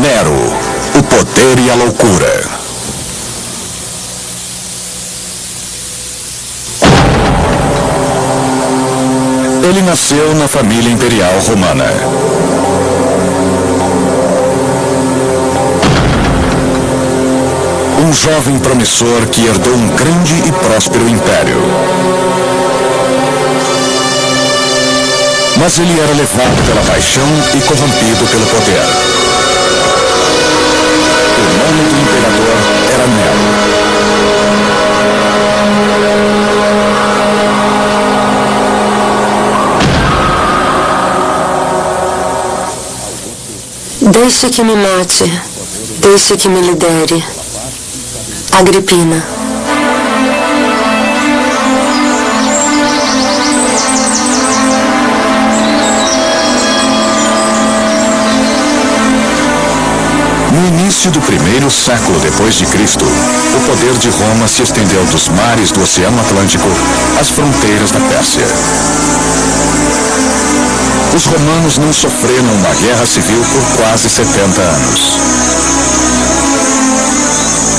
Nero, o poder e a loucura. Ele nasceu na família imperial romana. Um jovem promissor que herdou um grande e próspero império. Mas ele era levado pela paixão e corrompido pelo poder. O nome do imperador era Nero. Deixe que me mate, deixe que me lidere. Agripina. No início do primeiro século depois de Cristo, o poder de Roma se estendeu dos mares do Oceano Atlântico às fronteiras da Pérsia. Os romanos não sofreram uma guerra civil por quase 70 anos.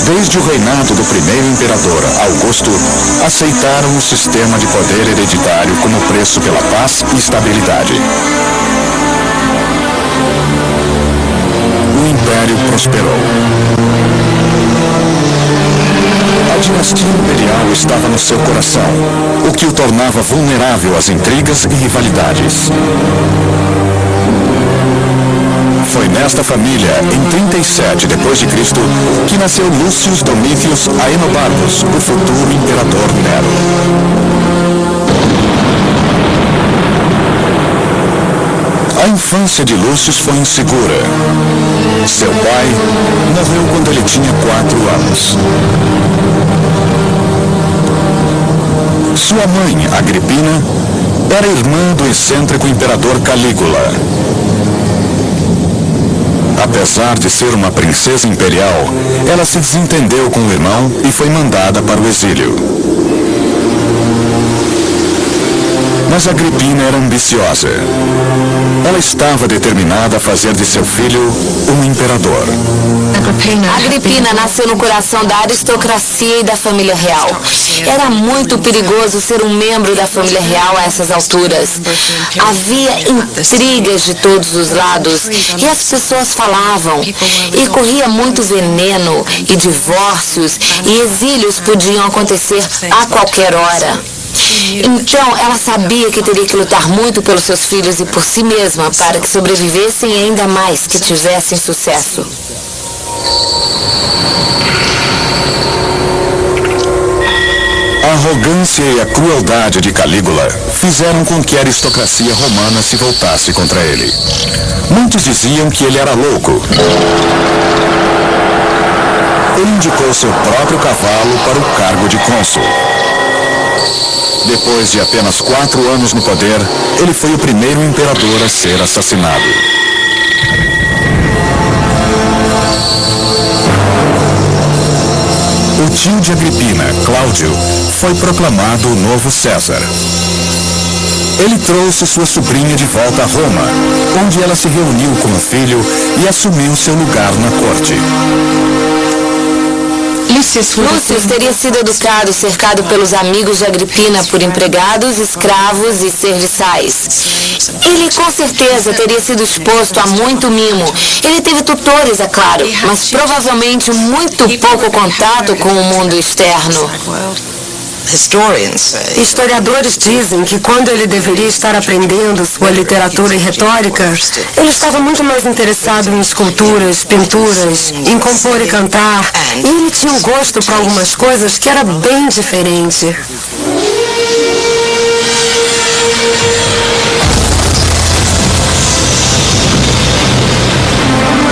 Desde o reinado do primeiro imperador, Augusto, aceitaram o sistema de poder hereditário como preço pela paz e estabilidade. O império prosperou. A dinastia imperial estava no seu coração, o que o tornava vulnerável às intrigas e rivalidades. Foi nesta família, em 37 d.C., que nasceu Lucius Domitius Aenobarbus, o futuro imperador Nero. A infância de Lucius foi insegura. Seu pai morreu quando ele tinha 4 anos. Sua mãe, Agripina, era irmã do excêntrico imperador Calígula. Apesar de ser uma princesa imperial, ela se desentendeu com o irmão e foi mandada para o exílio. Mas Agripina era ambiciosa. Ela estava determinada a fazer de seu filho um imperador. Agripina nasceu no coração da aristocracia e da família real. Era muito perigoso ser um membro da família real a essas alturas. Havia intrigas de todos os lados e as pessoas falavam. E corria muito veneno e divórcios e exílios podiam acontecer a qualquer hora. Então, ela sabia que teria que lutar muito pelos seus filhos e por si mesma para que sobrevivessem e ainda mais que tivessem sucesso. A arrogância e a crueldade de Calígula fizeram com que a aristocracia romana se voltasse contra ele. Muitos diziam que ele era louco. Ele indicou seu próprio cavalo para o cargo de cônsul. Depois de apenas 4 anos no poder, ele foi o primeiro imperador a ser assassinado. O tio de Agripina, Cláudio, foi proclamado o novo César. Ele trouxe sua sobrinha de volta a Roma, onde ela se reuniu com o filho e assumiu seu lugar na corte. Lúcius teria sido educado cercado pelos amigos de Agripina por empregados, escravos e serviçais. Ele com certeza teria sido exposto a muito mimo. Ele teve tutores, é claro, mas provavelmente muito pouco contato com o mundo externo. Historiadores dizem que quando ele deveria estar aprendendo sua literatura e retórica, ele estava muito mais interessado em esculturas, pinturas, em compor e cantar, e ele tinha um gosto para algumas coisas que era bem diferente.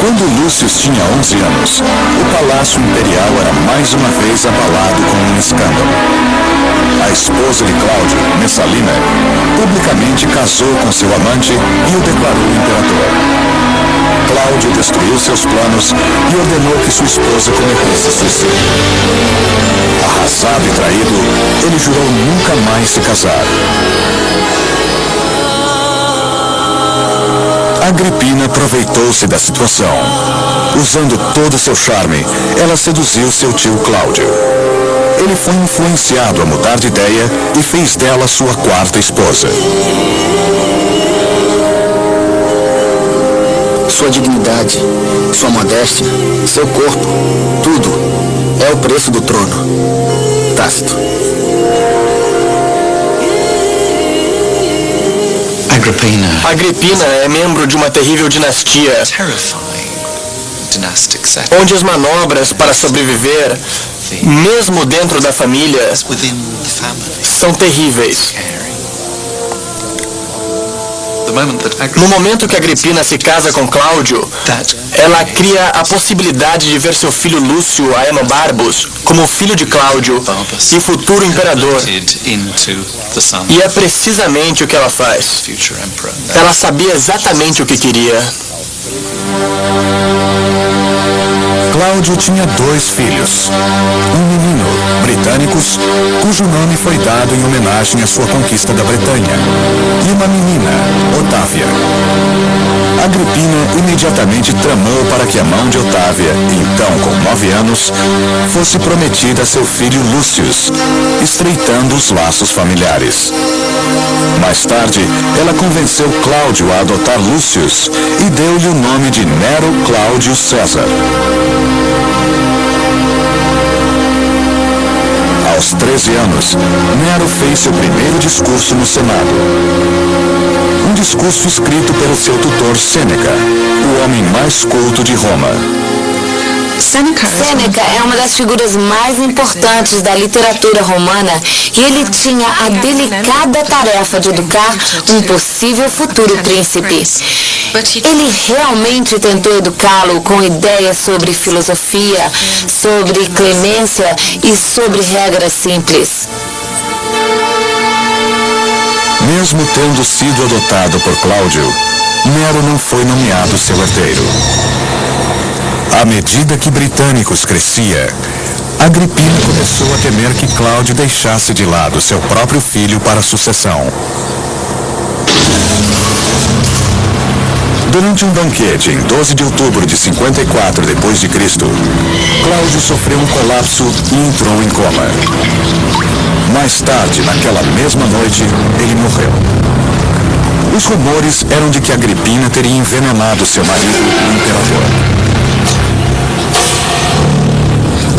Quando Lúcius tinha 11 anos, o Palácio Imperial era mais uma vez abalado com um escândalo. A esposa de Cláudio, Messalina, publicamente casou com seu amante e o declarou imperador. Cláudio destruiu seus planos e ordenou que sua esposa cometesse suicídio. Arrasado e traído, ele jurou nunca mais se casar. Agripina aproveitou-se da situação. Usando todo o seu charme, ela seduziu seu tio Cláudio. Ele foi influenciado a mudar de ideia e fez dela sua quarta esposa. Sua dignidade, sua modéstia, seu corpo, tudo é o preço do trono. Tácito. Agripina é membro de uma terrível dinastia, onde as manobras para sobreviver, mesmo dentro da família, são terríveis. No momento que Agripina se casa com Cláudio, ela cria a possibilidade de ver seu filho Lúcio Aenobarbus como filho de Cláudio e futuro imperador. E é precisamente o que ela faz. Ela sabia exatamente o que queria. Cláudio tinha 2 filhos. Um menino, britânicos, cujo nome foi dado em homenagem à sua conquista da Bretanha, e uma menina, Otávia. Agripina imediatamente tramou para que a mão de Otávia, então com 9 anos, fosse prometida a seu filho Lúcius, estreitando os laços familiares. Mais tarde, ela convenceu Cláudio a adotar Lúcius e deu-lhe o nome de Nero Cláudio César. Aos 13 anos, Nero fez seu primeiro discurso no Senado. Um discurso escrito pelo seu tutor Sêneca, o homem mais culto de Roma. Sêneca é uma das figuras mais importantes da literatura romana e ele tinha a delicada tarefa de educar um possível futuro príncipe. Ele realmente tentou educá-lo com ideias sobre filosofia, sobre clemência e sobre regras simples. Mesmo tendo sido adotado por Cláudio, Nero não foi nomeado seu herdeiro. À medida que britânicos crescia, Agripina começou a temer que Cláudio deixasse de lado seu próprio filho para a sucessão. Durante um banquete em 12 de outubro de 54 d.C., Cláudio sofreu um colapso e entrou em coma. Mais tarde, naquela mesma noite, ele morreu. Os rumores eram de que Agripina teria envenenado seu marido, o imperador.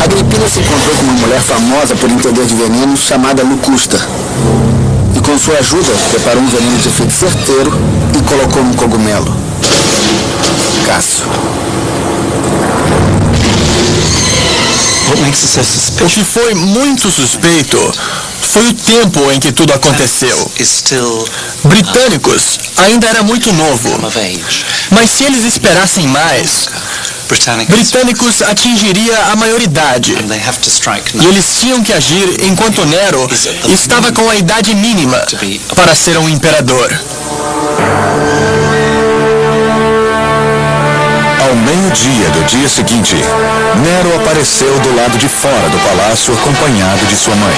Agripina se encontrou com uma mulher famosa por entender de veneno chamada Locusta. E com sua ajuda, preparou um veneno de efeito certeiro e colocou no cogumelo. Cássio. O que foi muito suspeito foi o tempo em que tudo aconteceu. Britânicos ainda era muito novo, mas se eles esperassem mais, Britânicos atingiria a maioridade e eles tinham que agir enquanto Nero estava com a idade mínima para ser um imperador. Ao meio-dia do dia seguinte, Nero apareceu do lado de fora do palácio acompanhado de sua mãe.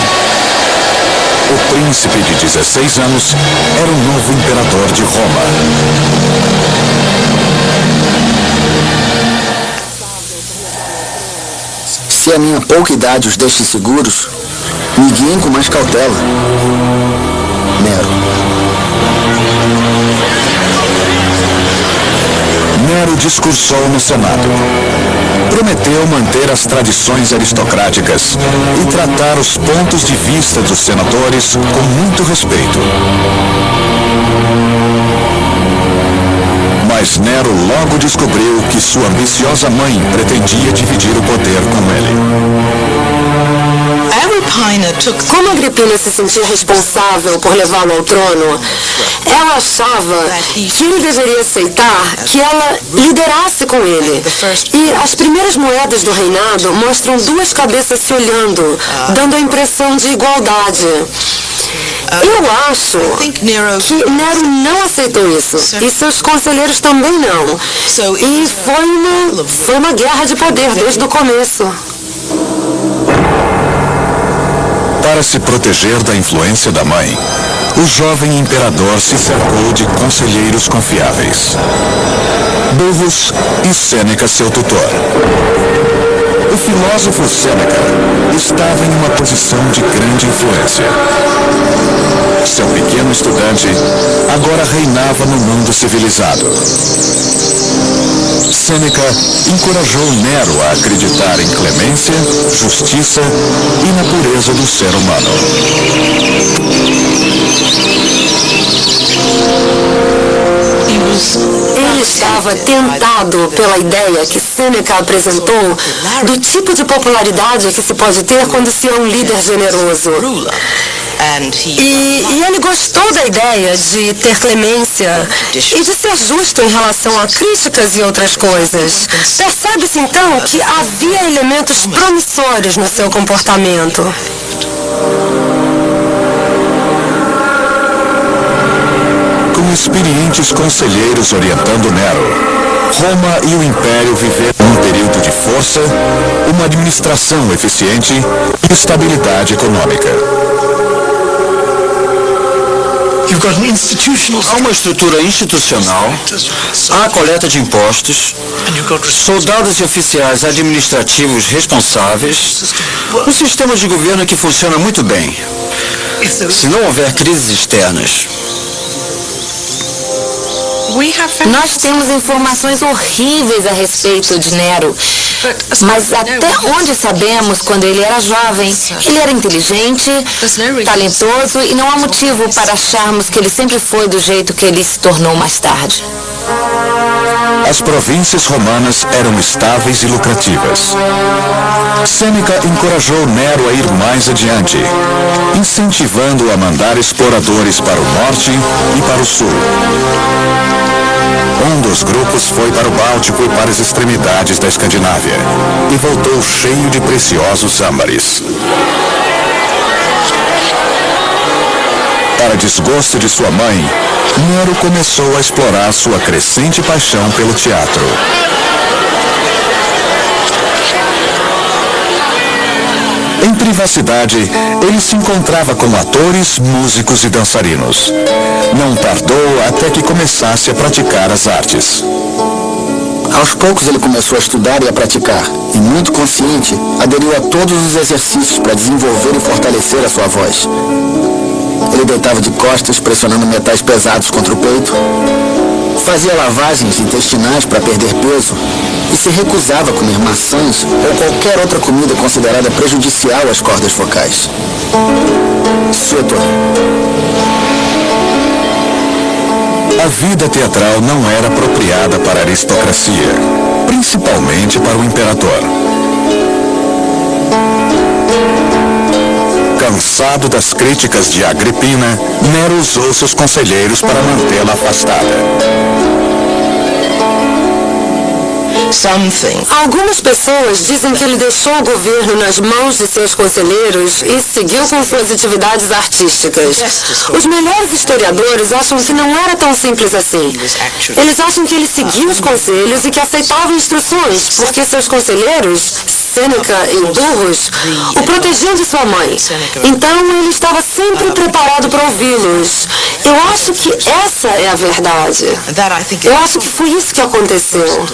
O príncipe de 16 anos era o novo imperador de Roma. Se a minha pouca idade os deixa inseguros, me guiem com mais cautela. Nero. Nero discursou no Senado. Prometeu manter as tradições aristocráticas e tratar os pontos de vista dos senadores com muito respeito. Mas Nero logo descobriu que sua ambiciosa mãe pretendia dividir o poder com ele. Como Agripina se sentia responsável por levá-lo ao trono, ela achava que ele deveria aceitar que ela liderasse com ele. E as primeiras moedas do reinado mostram duas cabeças se olhando, dando a impressão de igualdade. Eu acho que Nero não aceitou isso, e seus conselheiros também não. E foi uma guerra de poder desde o começo. Para se proteger da influência da mãe, o jovem imperador se cercou de conselheiros confiáveis, Burrus e Sêneca, seu tutor. O filósofo Sêneca estava em uma posição de grande influência. Seu pequeno estudante agora reinava no mundo civilizado. Sêneca encorajou Nero a acreditar em clemência, justiça e na pureza do ser humano. Ele estava tentado pela ideia que Sêneca apresentou do tipo de popularidade que se pode ter quando se é um líder generoso. E ele gostou da ideia de ter clemência e de ser justo em relação a críticas e outras coisas. Percebe-se então que havia elementos promissores no seu comportamento. Com experientes conselheiros orientando Nero, Roma e o Império viveram um período de força, uma administração eficiente e estabilidade econômica. Há uma estrutura institucional, há a coleta de impostos, soldados e oficiais administrativos responsáveis, um sistema de governo que funciona muito bem, se não houver crises externas. Nós temos informações horríveis a respeito de Nero, mas até onde sabemos, quando ele era jovem, ele era inteligente, talentoso e não há motivo para acharmos que ele sempre foi do jeito que ele se tornou mais tarde. As províncias romanas eram estáveis e lucrativas. Sêneca encorajou Nero a ir mais adiante, incentivando-o a mandar exploradores para o norte e para o sul. Um dos grupos foi para o Báltico e para as extremidades da Escandinávia e voltou cheio de preciosos âmbares. Para desgosto de sua mãe, Nero começou a explorar sua crescente paixão pelo teatro. Em privacidade, ele se encontrava com atores, músicos e dançarinos. Não tardou até que começasse a praticar as artes. Aos poucos ele começou a estudar e a praticar, e muito consciente, aderiu a todos os exercícios para desenvolver e fortalecer a sua voz. Ele deitava de costas, pressionando metais pesados contra o peito, fazia lavagens intestinais para perder peso e se recusava a comer maçãs ou qualquer outra comida considerada prejudicial às cordas vocais. Suetônio. A vida teatral não era apropriada para a aristocracia, principalmente para o imperador. Cansado das críticas de Agripina, Nero usou seus conselheiros para mantê-la afastada. Algumas pessoas dizem que ele deixou o governo nas mãos de seus conselheiros e seguiu com suas atividades artísticas. Os melhores historiadores acham que não era tão simples assim. Eles acham que ele seguiu os conselhos e que aceitava instruções, porque seus conselheiros, Sêneca e Burrus, o protegiam de sua mãe. Então ele estava sempre preparado para ouvi-los. Eu acho que essa é a verdade. Eu acho que foi isso que aconteceu.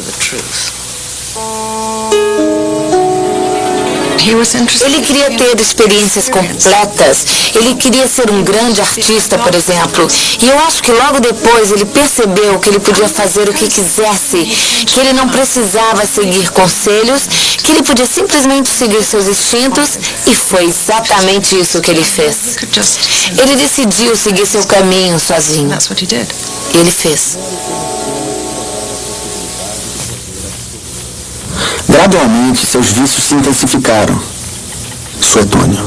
Ele queria ter experiências completas, ele queria ser um grande artista, por exemplo. E eu acho que logo depois ele percebeu que ele podia fazer o que quisesse, que ele não precisava seguir conselhos, que ele podia simplesmente seguir seus instintos, e foi exatamente isso que ele fez. Ele decidiu seguir seu caminho sozinho. E ele fez. Gradualmente, seus vícios se intensificaram. Suetônio.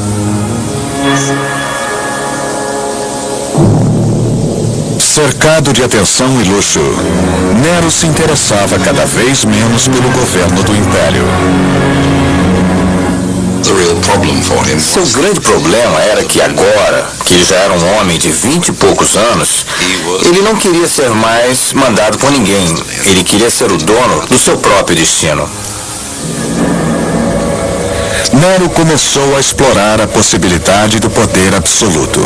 Cercado de atenção e luxo, Nero se interessava cada vez menos pelo governo do Império. Seu grande problema era que agora, que já era um homem de 20 e poucos anos, ele não queria ser mais mandado por ninguém. Ele queria ser o dono do seu próprio destino. Nero começou a explorar a possibilidade do poder absoluto.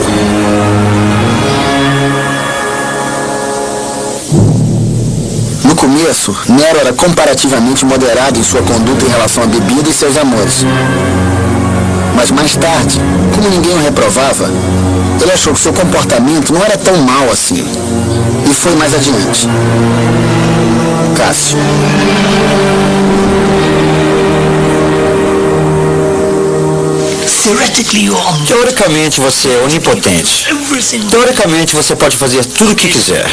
No começo, Nero era comparativamente moderado em sua conduta em relação à bebida e seus amores. Mas mais tarde, como ninguém o reprovava, ele achou que seu comportamento não era tão mau assim. E foi mais adiante. Cássio. Teoricamente você é onipotente. Teoricamente você pode fazer tudo o que quiser.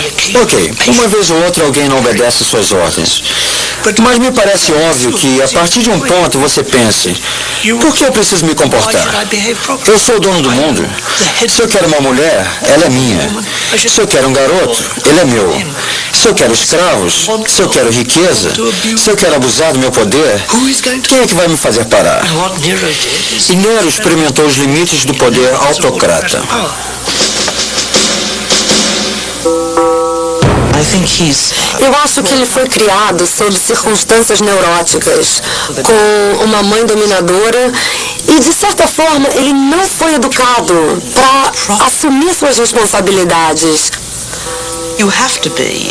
Ok, uma vez ou outra alguém não obedece suas ordens. Mas me parece óbvio que a partir de um ponto você pense: por que eu preciso me comportar? Eu sou o dono do mundo. Se eu quero uma mulher, ela é minha. Se eu quero um garoto, ele é meu. Se eu quero escravos, se eu quero riqueza, se eu quero abusar do meu poder, quem é que vai me fazer parar? E Nero experimentou os limites do poder autocrata. Eu acho que ele foi criado sob circunstâncias neuróticas, com uma mãe dominadora e, de certa forma, ele não foi educado para assumir suas responsabilidades.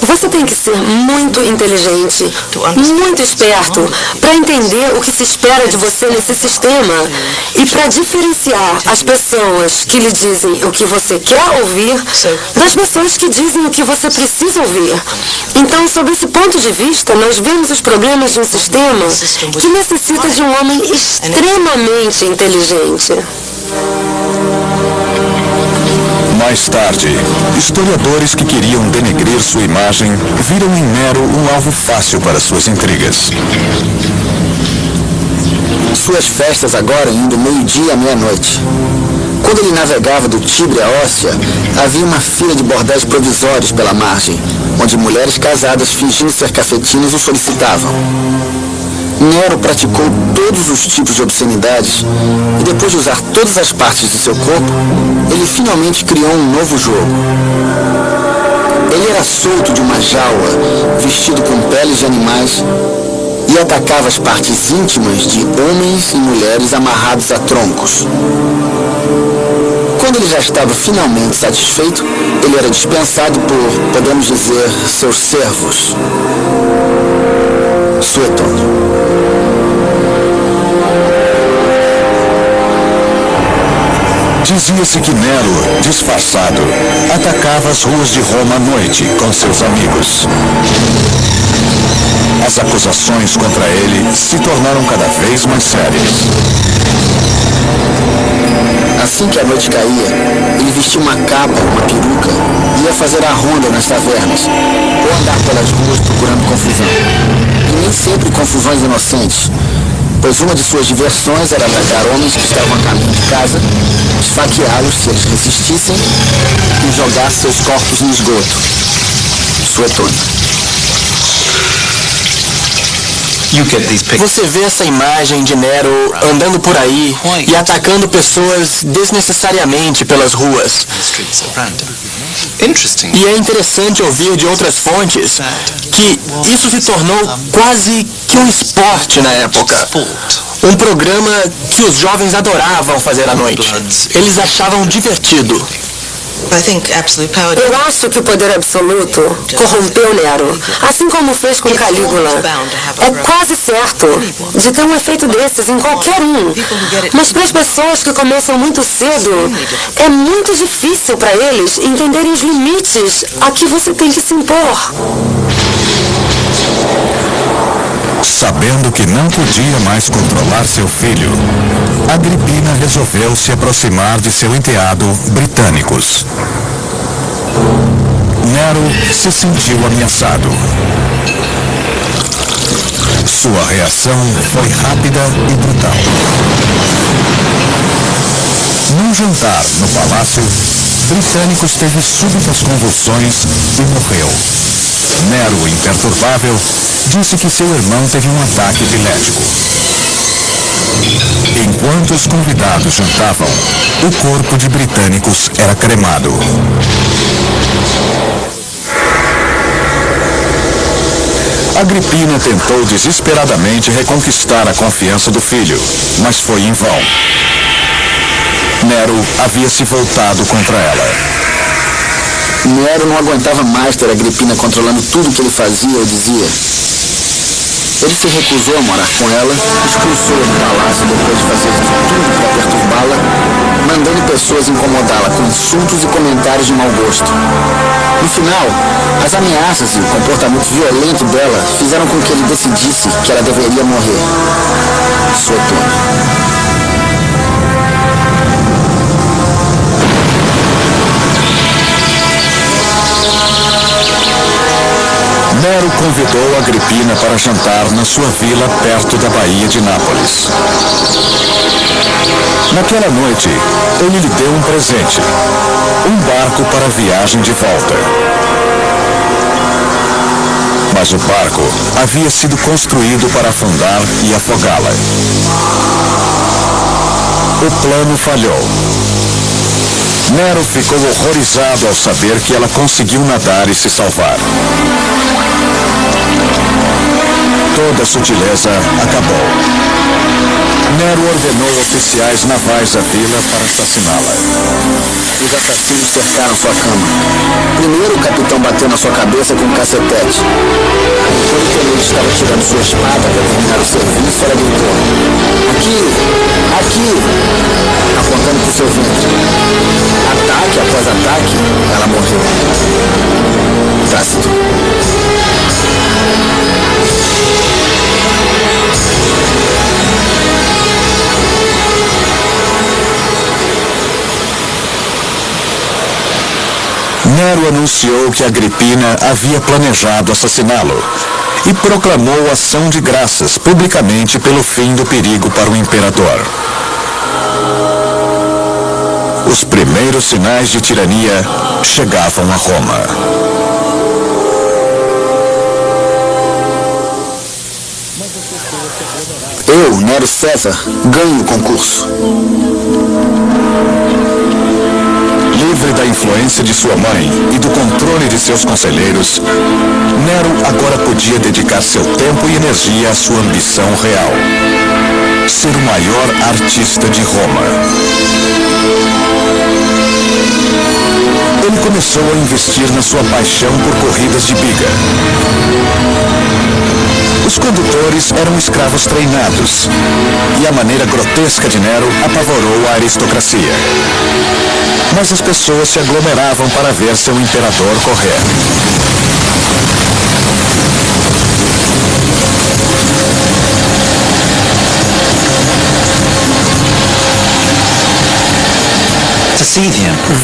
Você tem que ser muito inteligente, muito esperto, para entender o que se espera de você nesse sistema e para diferenciar as pessoas que lhe dizem o que você quer ouvir das pessoas que dizem o que você precisa ouvir. Então, sob esse ponto de vista, nós vemos os problemas de um sistema que necessita de um homem extremamente inteligente. Mais tarde, historiadores que queriam denegrir sua imagem viram em Nero um alvo fácil para suas intrigas. Suas festas agora iam do meio-dia à meia-noite. Quando ele navegava do Tibre à Óssea, havia uma fila de bordéis provisórios pela margem, onde mulheres casadas fingindo ser cafetinas o solicitavam. Nero praticou todos os tipos de obscenidades e depois de usar todas as partes de seu corpo, ele finalmente criou um novo jogo. Ele era solto de uma jaula, vestido com peles de animais e atacava as partes íntimas de homens e mulheres amarrados a troncos. Quando ele já estava finalmente satisfeito, ele era dispensado por, podemos dizer, seus servos. Suetônio. Dizia-se que Nero, disfarçado, atacava as ruas de Roma à noite com seus amigos. As acusações contra ele se tornaram cada vez mais sérias. Assim que a noite caía, ele vestia uma capa, uma peruca, e ia fazer a ronda nas tavernas, ou andar pelas ruas procurando confusão. E nem sempre confusões inocentes, pois uma de suas diversões era atacar homens que estavam a caminho de casa, esfaqueá-los se eles resistissem e jogar seus corpos no esgoto. Suetônio. Você vê essa imagem de Nero andando por aí e atacando pessoas desnecessariamente pelas ruas. E é interessante ouvir de outras fontes que isso se tornou quase que um esporte na época. Um programa que os jovens adoravam fazer à noite. Eles achavam divertido. Eu acho que o poder absoluto corrompeu Nero, assim como fez com Calígula. É quase certo de ter um efeito desses em qualquer um. Mas para as pessoas que começam muito cedo, é muito difícil para eles entenderem os limites a que você tem que se impor. Sabendo que não podia mais controlar seu filho, Agripina resolveu se aproximar de seu enteado Britânicos. Nero se sentiu ameaçado. Sua reação foi rápida e brutal. Num jantar no palácio, Britânicos teve súbitas convulsões e morreu. Nero, imperturbável, disse que seu irmão teve um ataque epilético. Enquanto os convidados jantavam, o corpo de Britânicos era cremado. Agripina tentou desesperadamente reconquistar a confiança do filho, mas foi em vão. Nero havia se voltado contra ela. Nero não aguentava mais ter Agripina controlando tudo que ele fazia ou dizia. Ele se recusou a morar com ela, expulsou-a do palácio depois de fazer de tudo para perturbá-la, mandando pessoas incomodá-la com insultos e comentários de mau gosto. No final, as ameaças e o comportamento violento dela fizeram com que ele decidisse que ela deveria morrer. Suetônio. Nero convidou Agripina para jantar na sua vila perto da Baía de Nápoles. Naquela noite, ele lhe deu um presente, um barco para a viagem de volta. Mas o barco havia sido construído para afundar e afogá-la. O plano falhou. Nero ficou horrorizado ao saber que ela conseguiu nadar e se salvar. Toda a sutileza acabou. Nero ordenou oficiais navais da vila para assassiná-la. Os assassinos cercaram sua cama. Primeiro o capitão bateu na sua cabeça com um cacetete. Quando o tenente estava tirando sua espada para terminar o serviço, ela gritou: "Aqui! Aqui!", apontando para o seu ventre. Ataque após ataque, ela morreu. Tácito. Nero anunciou que Agripina havia planejado assassiná-lo e proclamou ação de graças publicamente pelo fim do perigo para o imperador. Os primeiros sinais de tirania chegavam a Roma. Eu, Nero César, ganho o concurso. Livre da influência de sua mãe e do controle de seus conselheiros, Nero agora podia dedicar seu tempo e energia à sua ambição real: ser o maior artista de Roma. Ele começou a investir na sua paixão por corridas de biga. Os condutores eram escravos treinados, e a maneira grotesca de Nero apavorou a aristocracia. Mas as pessoas se aglomeravam para ver seu imperador correr.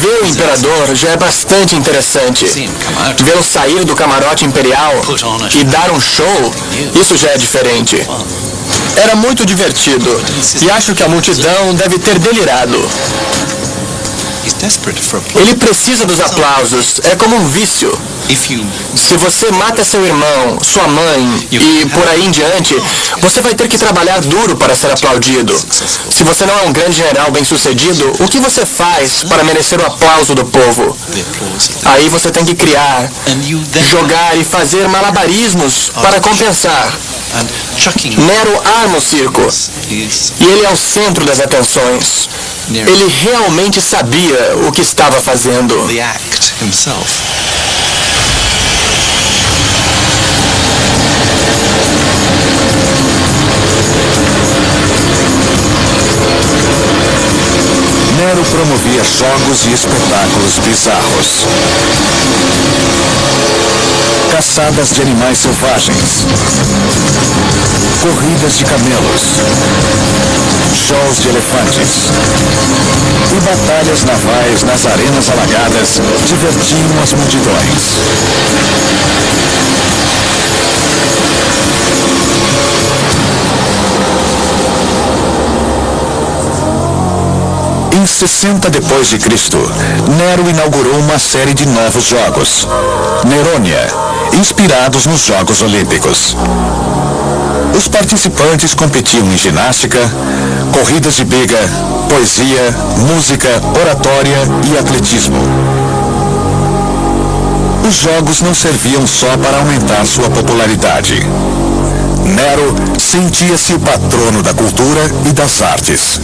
Ver o imperador já é bastante interessante. Vê-lo sair do camarote imperial e dar um show, isso já é diferente. Era muito divertido e acho que a multidão deve ter delirado. Ele precisa dos aplausos, é como um vício. Se você mata seu irmão, sua mãe e por aí em diante, você vai ter que trabalhar duro para ser aplaudido. Se você não é um grande general bem-sucedido, o que você faz para merecer o aplauso do povo? Aí você tem que criar, jogar e fazer malabarismos para compensar. Nero arma o circo e ele é o centro das atenções. Ele realmente sabia o que estava fazendo. Nero promovia jogos e espetáculos bizarros. Caçadas de animais selvagens, corridas de camelos, shows de elefantes e batalhas navais nas arenas alagadas divertiam as multidões. Em 60 depois de Cristo, Nero inaugurou uma série de novos jogos, Nerônia, inspirados nos Jogos Olímpicos. Os participantes competiam em ginástica, corridas de biga, poesia, música, oratória e atletismo. Os jogos não serviam só para aumentar sua popularidade. Nero sentia-se o patrono da cultura e das artes.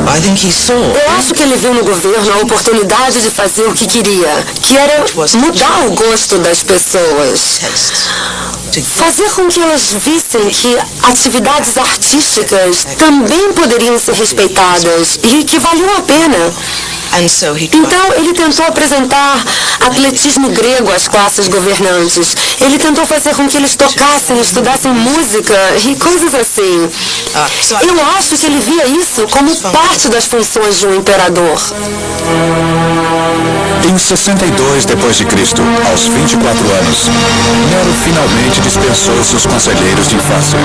Eu acho que ele viu no governo a oportunidade de fazer o que queria, que era mudar o gosto das pessoas. Fazer com que elas vissem que atividades artísticas também poderiam ser respeitadas e que valiam a pena. Então, ele tentou apresentar atletismo grego às classes governantes. Ele tentou fazer com que eles tocassem, estudassem música e coisas assim. Eu acho que ele via isso como parte das funções de um imperador. Em 62 d.C., aos 24 anos, Nero finalmente dispensou seus conselheiros de infância.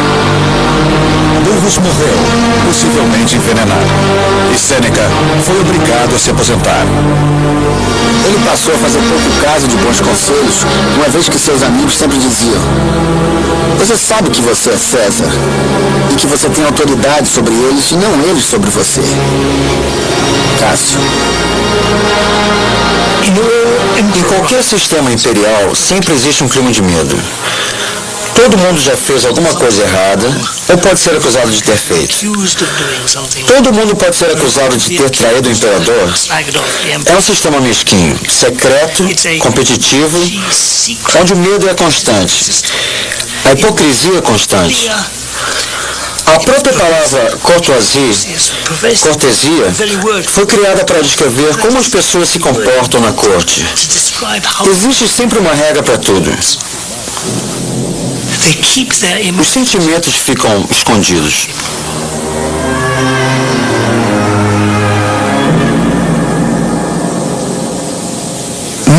Burrus morreu, possivelmente envenenado, e Sêneca foi obrigado a se aposentar. Ele passou a fazer pouco caso de bons conselhos, uma vez que seus amigos sempre diziam: você sabe que você é César, e que você tem autoridade sobre eles e não eles sobre você. Cássio. Em qualquer sistema imperial, sempre existe um clima de medo. Todo mundo já fez alguma coisa errada, ou pode ser acusado de ter feito. Todo mundo pode ser acusado de ter traído o imperador. É um sistema mesquinho, secreto, competitivo, onde o medo é constante. A hipocrisia é constante. A própria palavra cortesia foi criada para descrever como as pessoas se comportam na corte. Existe sempre uma regra para tudo. Os sentimentos ficam escondidos.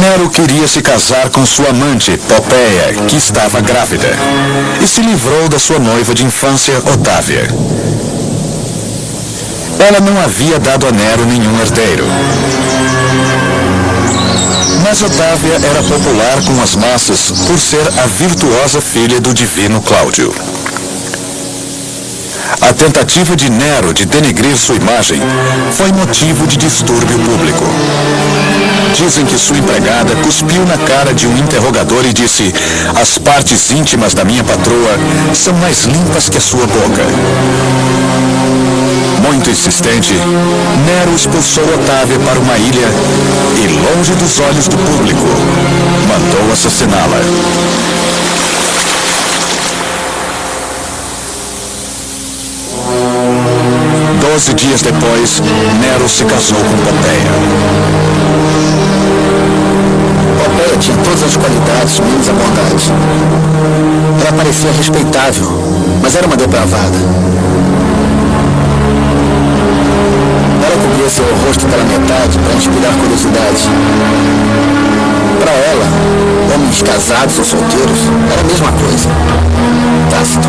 Nero queria se casar com sua amante, Popéia, que estava grávida, e se livrou da sua noiva de infância, Otávia. Ela não havia dado a Nero nenhum herdeiro. Mas Otávia era popular com as massas por ser a virtuosa filha do divino Cláudio. A tentativa de Nero de denegrir sua imagem foi motivo de distúrbio público. Dizem que sua empregada cuspiu na cara de um interrogador e disse: as partes íntimas da minha patroa são mais limpas que a sua boca. Muito insistente, Nero expulsou Otávia para uma ilha e, longe dos olhos do público, mandou assassiná-la. 12 dias depois, Nero se casou com Popéia. Popéia tinha todas as qualidades, menos a bondade. Ela parecia respeitável, mas era uma depravada. Ela cobria seu rosto pela metade para inspirar curiosidade. Para ela, homens casados ou solteiros era a mesma coisa. Tácito.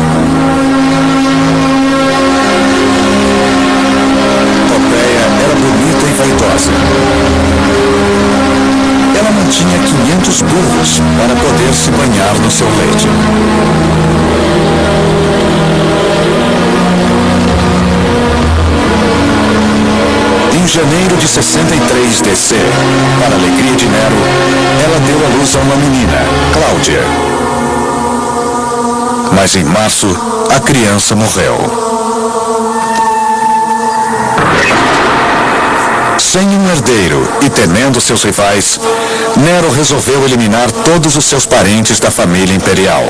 Popéia era bonita e vaidosa. Ela mantinha 500 burros para poder se banhar no seu leite. Em janeiro de 63 DC, para a alegria de Nero, ela deu à luz a uma menina, Cláudia. Mas em março, a criança morreu. Sem um herdeiro e temendo seus rivais, Nero resolveu eliminar todos os seus parentes da família imperial.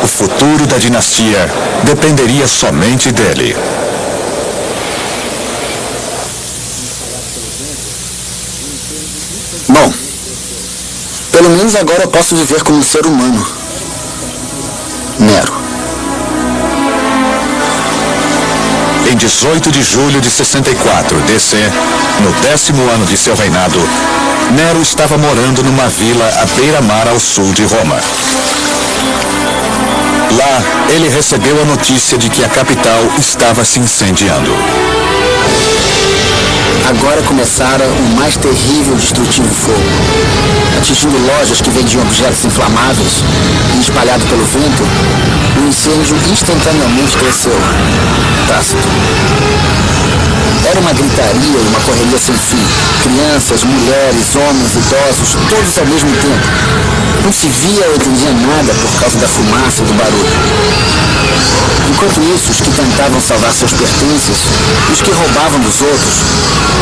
O futuro da dinastia dependeria somente dele. Bom, pelo menos agora eu posso viver como um ser humano. Nero. Em 18 de julho de 64 DC, no 10º ano de seu reinado, Nero estava morando numa vila à beira-mar ao sul de Roma. Lá, ele recebeu a notícia de que a capital estava se incendiando. Agora começara o mais terrível e destrutivo fogo. Atingindo lojas que vendiam objetos inflamáveis e espalhado pelo vento, o incêndio instantaneamente cresceu. Tácito. Era uma gritaria e uma correria sem fim. Crianças, mulheres, homens, idosos, todos ao mesmo tempo. Não se via ou entendia nada por causa da fumaça e do barulho. Enquanto isso, os que tentavam salvar seus pertences e os que roubavam dos outros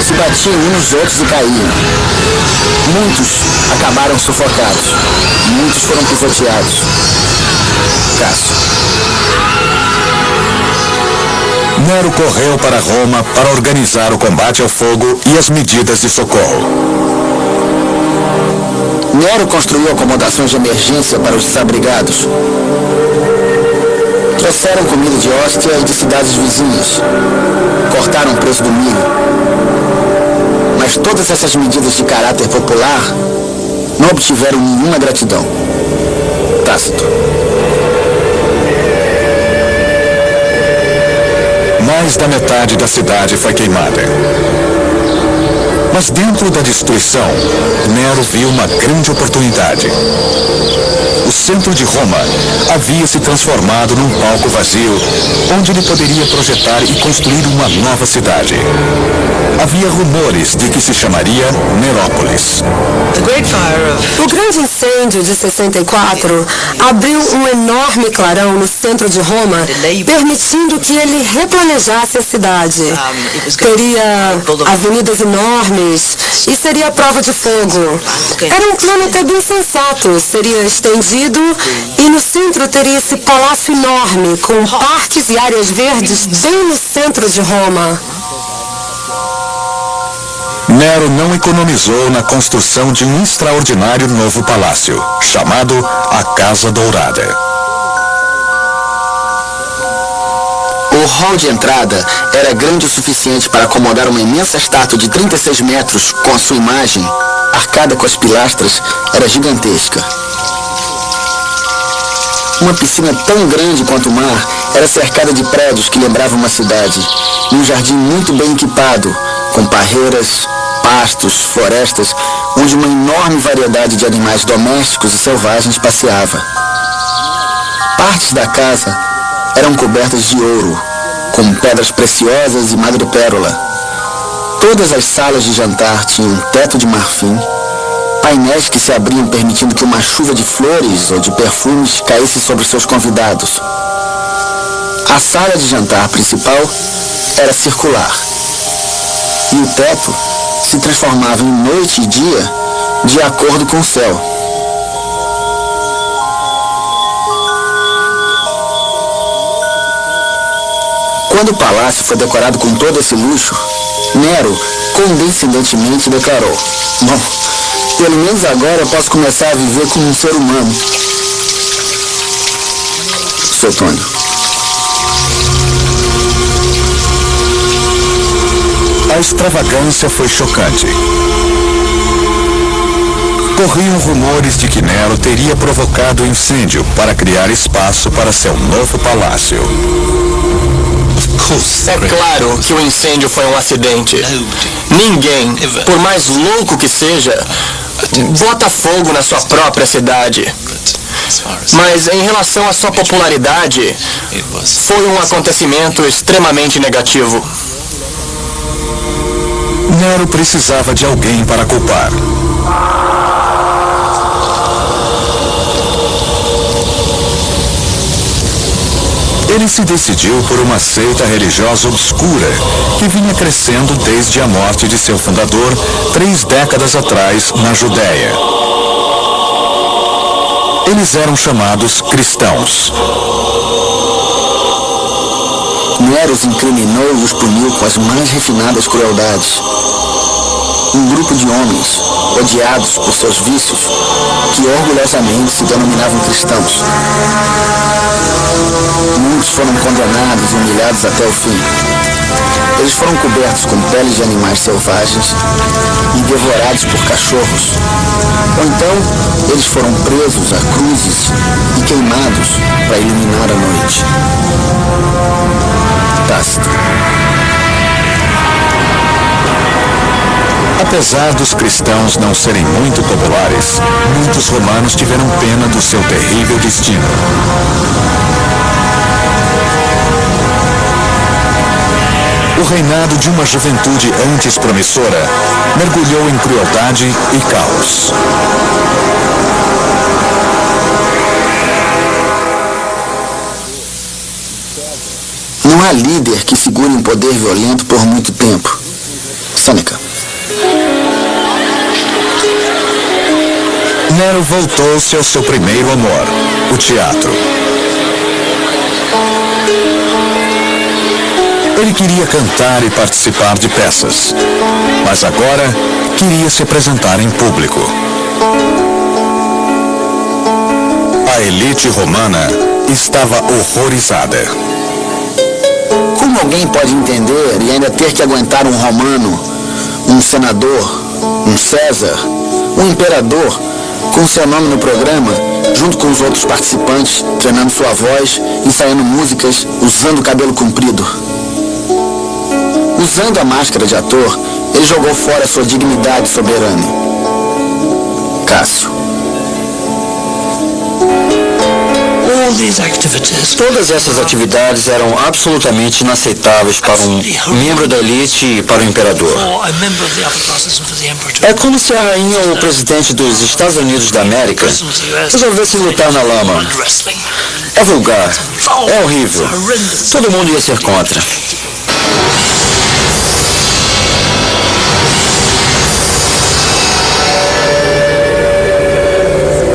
se batiam uns nos outros e caíam. Muitos acabaram sufocados. Muitos foram pisoteados. Cássio. Nero correu para Roma para organizar o combate ao fogo e as medidas de socorro. Nero construiu acomodações de emergência para os desabrigados. Trouxeram comida de Óstia e de cidades vizinhas. Cortaram o preço do milho. Mas todas essas medidas de caráter popular não obtiveram nenhuma gratidão. Tácito. Mais da metade da cidade foi queimada. Mas dentro da destruição, Nero viu uma grande oportunidade. O centro de Roma havia se transformado num palco vazio, onde ele poderia projetar e construir uma nova cidade. Havia rumores de que se chamaria Nerópolis. O grande incêndio de 64 abriu um enorme clarão no centro de Roma, permitindo que ele replanejasse a cidade. Teria avenidas enormes e seria a prova de fogo. Era um plano até bem sensato. Seria estendido e no centro teria esse palácio enorme, com parques e áreas verdes bem no centro de Roma. Nero não economizou na construção de um extraordinário novo palácio, chamado a Casa Dourada. O hall de entrada era grande o suficiente para acomodar uma imensa estátua de 36 metros com a sua imagem, arcada com as pilastras, era gigantesca. Uma piscina tão grande quanto o mar era cercada de prédios que lembravam uma cidade, e um jardim muito bem equipado, com parreiras, pastos, florestas, onde uma enorme variedade de animais domésticos e selvagens passeava. Partes da casa eram cobertas de ouro, com pedras preciosas e madrepérola. Todas as salas de jantar tinham um teto de marfim, painéis que se abriam permitindo que uma chuva de flores ou de perfumes caísse sobre seus convidados. A sala de jantar principal era circular, e o teto se transformava em noite e dia de acordo com o céu. Quando o palácio foi decorado com todo esse luxo, Nero condescendentemente declarou: "Bom, pelo menos agora eu posso começar a viver como um ser humano." Suetônio. A extravagância foi chocante. Corriam rumores de que Nero teria provocado o incêndio para criar espaço para seu novo palácio. É claro que o incêndio foi um acidente. Ninguém, por mais louco que seja, bota fogo na sua própria cidade. Mas em relação à sua popularidade, foi um acontecimento extremamente negativo. Nero precisava de alguém para culpar. Ele se decidiu por uma seita religiosa obscura que vinha crescendo desde a morte de seu fundador 3 décadas atrás na Judéia. Eles eram chamados cristãos. Nero os incriminou e os puniu com as mais refinadas crueldades. Um grupo de homens, odiados por seus vícios, que orgulhosamente se denominavam cristãos. Muitos foram condenados e humilhados até o fim. Eles foram cobertos com peles de animais selvagens e devorados por cachorros. Ou então, eles foram presos a cruzes e queimados para iluminar a noite. Tácito. Apesar dos cristãos não serem muito populares, muitos romanos tiveram pena do seu terrível destino. O reinado de uma juventude antes promissora mergulhou em crueldade e caos. Não há líder que segure um poder violento por muito tempo. Sêneca. Nero voltou-se ao seu primeiro amor, o teatro. Ele queria cantar e participar de peças, mas agora queria se apresentar em público. A elite romana estava horrorizada. Como alguém pode entender e ainda ter que aguentar um romano, um senador, um César, um imperador, com seu nome no programa, junto com os outros participantes, treinando sua voz, ensaiando músicas, usando o cabelo comprido? Usando a máscara de ator, ele jogou fora sua dignidade soberana. Cássio. Todas essas atividades eram absolutamente inaceitáveis para um membro da elite e para o imperador. É como se a rainha ou o presidente dos Estados Unidos da América resolvesse lutar na lama. É vulgar, é horrível. Todo mundo ia ser contra.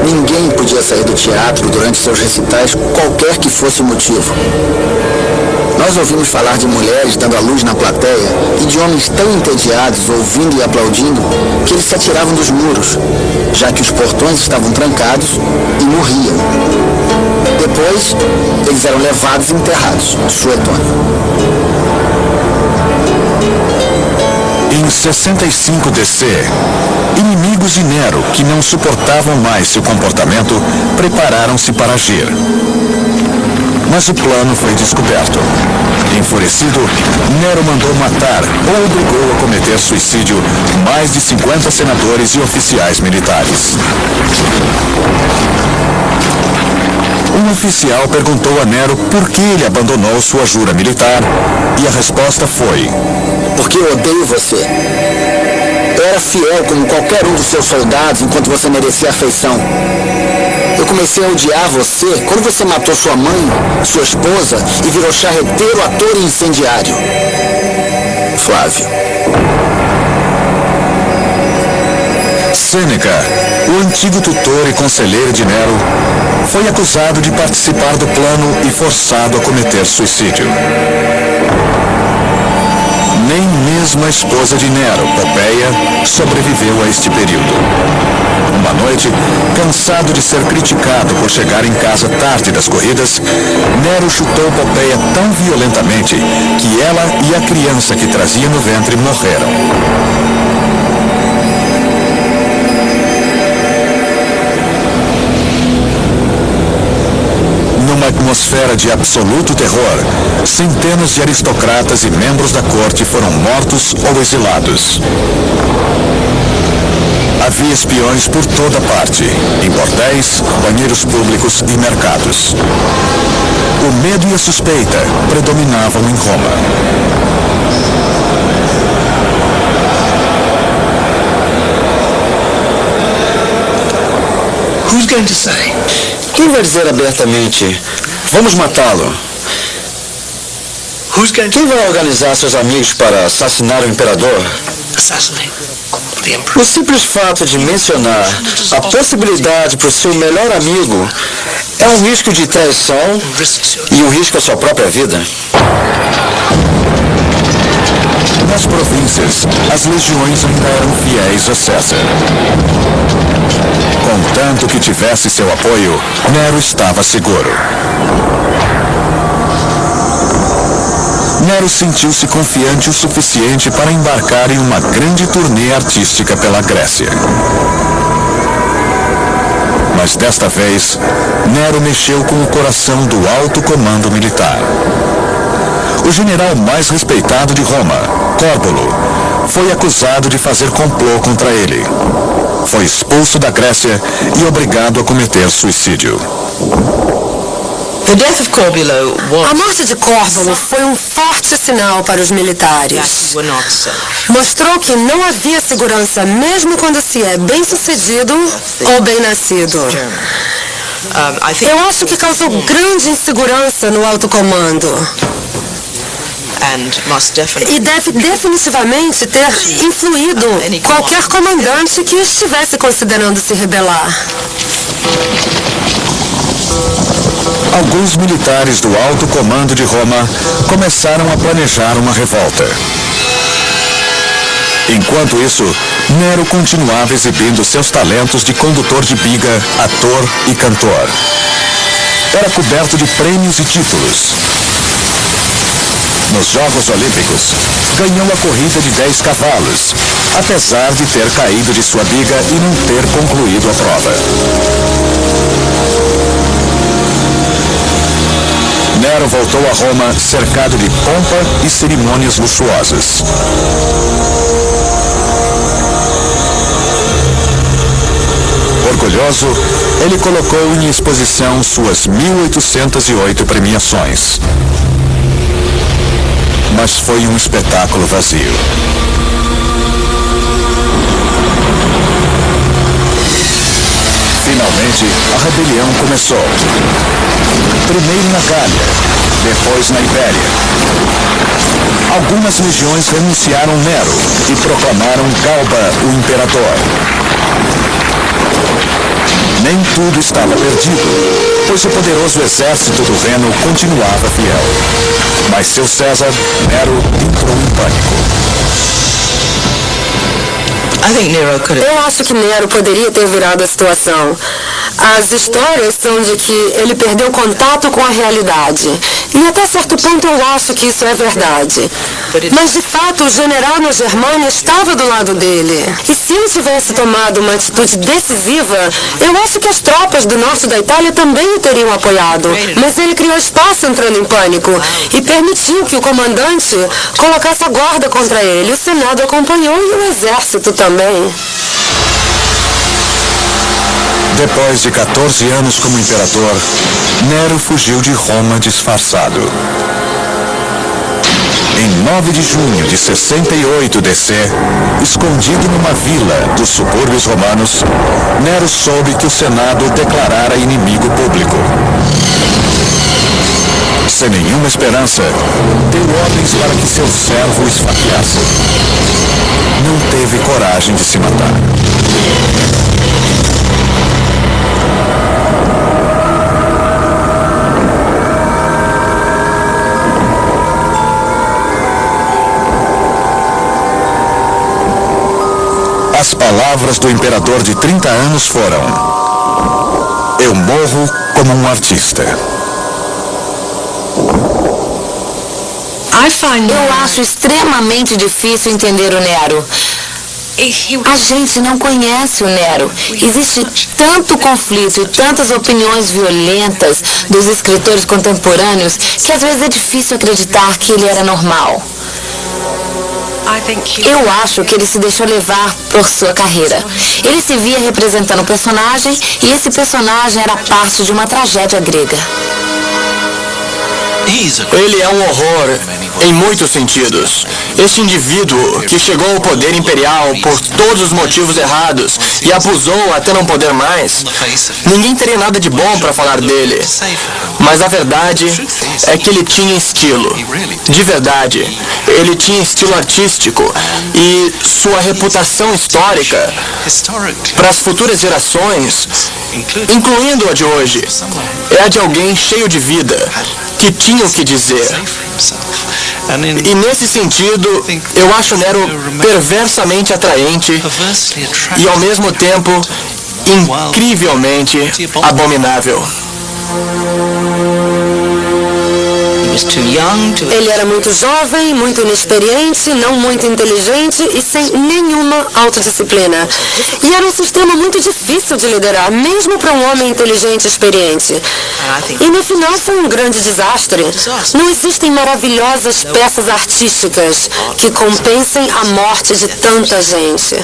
Ninguém podia sair do teatro durante seus recitais, qualquer que fosse o motivo. Nós ouvimos falar de mulheres dando à luz na plateia e de homens tão entediados, ouvindo e aplaudindo, que eles se atiravam dos muros, já que os portões estavam trancados, e morriam. Depois, eles eram levados e enterrados. Suetônio. Em 65 DC, inimigos de Nero, que não suportavam mais seu comportamento, prepararam-se para agir. Mas o plano foi descoberto. Enfurecido, Nero mandou matar ou obrigou a cometer suicídio mais de 50 senadores e oficiais militares. Um oficial perguntou a Nero por que ele abandonou sua jura militar, e a resposta foi: porque eu odeio você. Eu era fiel como qualquer um dos seus soldados enquanto você merecia afeição. Eu comecei a odiar você quando você matou sua mãe, sua esposa e virou charreteiro, ator e incendiário. Flávio. Sêneca, o antigo tutor e conselheiro de Nero, foi acusado de participar do plano e forçado a cometer suicídio. Nem mesmo a esposa de Nero, Popeia, sobreviveu a este período. Uma noite, cansado de ser criticado por chegar em casa tarde das corridas, Nero chutou Popeia tão violentamente que ela e a criança que trazia no ventre morreram. Numa atmosfera de absoluto terror, centenas de aristocratas e membros da corte foram mortos ou exilados. Havia espiões por toda parte, em bordéis, banheiros públicos e mercados. O medo e a suspeita predominavam em Roma. Quem vai dizer abertamente, vamos matá-lo? Quem vai organizar seus amigos para assassinar o imperador? O simples fato de mencionar a possibilidade para o seu melhor amigo é um risco de traição e um risco à sua própria vida. Nas províncias, as legiões ainda eram fiéis a César. Contanto que tivesse seu apoio, Nero estava seguro. Nero sentiu-se confiante o suficiente para embarcar em uma grande turnê artística pela Grécia. Mas desta vez, Nero mexeu com o coração do alto comando militar. O general mais respeitado de Roma, Córbulo, foi acusado de fazer complô contra ele. Foi expulso da Grécia e obrigado a cometer suicídio. A morte de Corbulo foi um forte sinal para os militares. Mostrou que não havia segurança mesmo quando se é bem-sucedido ou bem-nascido. Eu acho que causou grande insegurança no alto comando. E deve definitivamente ter influído qualquer comandante que estivesse considerando se rebelar. Alguns militares do alto comando de Roma começaram a planejar uma revolta. Enquanto isso, Nero continuava exibindo seus talentos de condutor de biga, ator e cantor. Era coberto de prêmios e títulos. Nos Jogos Olímpicos, ganhou a corrida de 10 cavalos, apesar de ter caído de sua biga e não ter concluído a prova. Nero voltou a Roma cercado de pompa e cerimônias luxuosas. Orgulhoso, ele colocou em exposição suas 1.808 premiações. Mas foi um espetáculo vazio. Finalmente, a rebelião começou. Primeiro na Gália, depois na Ibéria. Algumas legiões renunciaram Nero e proclamaram Galba o imperador. Nem tudo estava perdido, pois o poderoso exército do Reno continuava fiel. Mas seu César, Nero, entrou em pânico. Eu acho que Nero poderia ter virado a situação. As histórias são de que ele perdeu contato com a realidade. E até certo ponto eu acho que isso é verdade. Mas de fato o general na Germânia estava do lado dele. E se ele tivesse tomado uma atitude decisiva, eu acho que as tropas do norte da Itália também o teriam apoiado. Mas ele criou espaço entrando em pânico e permitiu que o comandante colocasse a guarda contra ele. O Senado acompanhou e o exército também. Depois de 14 anos como imperador, Nero fugiu de Roma disfarçado. Em 9 de junho de 68 DC, escondido numa vila dos subúrbios romanos, Nero soube que o Senado declarara inimigo público. Sem nenhuma esperança, deu ordens para que seu servo o esfaqueasse. Não teve coragem de se matar. As palavras do imperador de 30 anos foram: eu morro como um artista. Eu acho extremamente difícil entender o Nero. A gente não conhece o Nero. Existe tanto conflito e tantas opiniões violentas dos escritores contemporâneos que às vezes é difícil acreditar que ele era normal. Eu acho que ele se deixou levar por sua carreira. Ele se via representando um personagem e esse personagem era parte de uma tragédia grega. Ele é um horror em muitos sentidos. Este indivíduo que chegou ao poder imperial por todos os motivos errados e abusou até não poder mais, ninguém teria nada de bom para falar dele. Mas a verdade é que ele tinha estilo. De verdade, ele tinha estilo artístico e sua reputação histórica para as futuras gerações, incluindo a de hoje, é a de alguém cheio de vida, que tinha o que dizer. E nesse sentido, eu acho Nero perversamente atraente e ao mesmo tempo incrivelmente abominável. Ele era muito jovem, muito inexperiente, não muito inteligente e sem nenhuma autodisciplina. E era um sistema muito difícil de liderar, mesmo para um homem inteligente e experiente. E no final foi um grande desastre. Não existem maravilhosas peças artísticas que compensem a morte de tanta gente.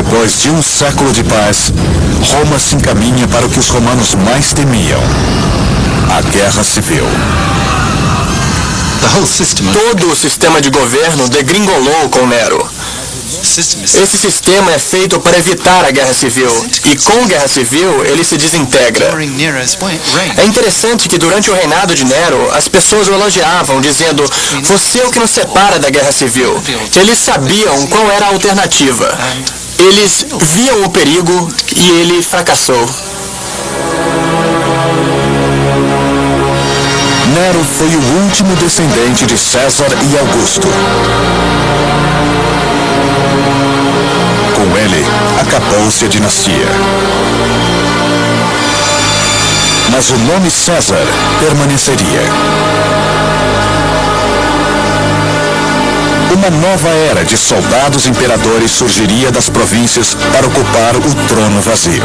Depois de um século de paz, Roma se encaminha para o que os romanos mais temiam: a guerra civil. Todo o sistema de governo degringolou com Nero. Esse sistema é feito para evitar a guerra civil, e com guerra civil ele se desintegra. É interessante que durante o reinado de Nero, as pessoas o elogiavam, dizendo: você é o que nos separa da guerra civil. Eles sabiam qual era a alternativa. Eles viam o perigo e ele fracassou. Nero foi o último descendente de César e Augusto. Com ele, acabou-se a dinastia. Mas o nome César permaneceria. Uma nova era de soldados imperadores surgiria das províncias para ocupar o trono vazio.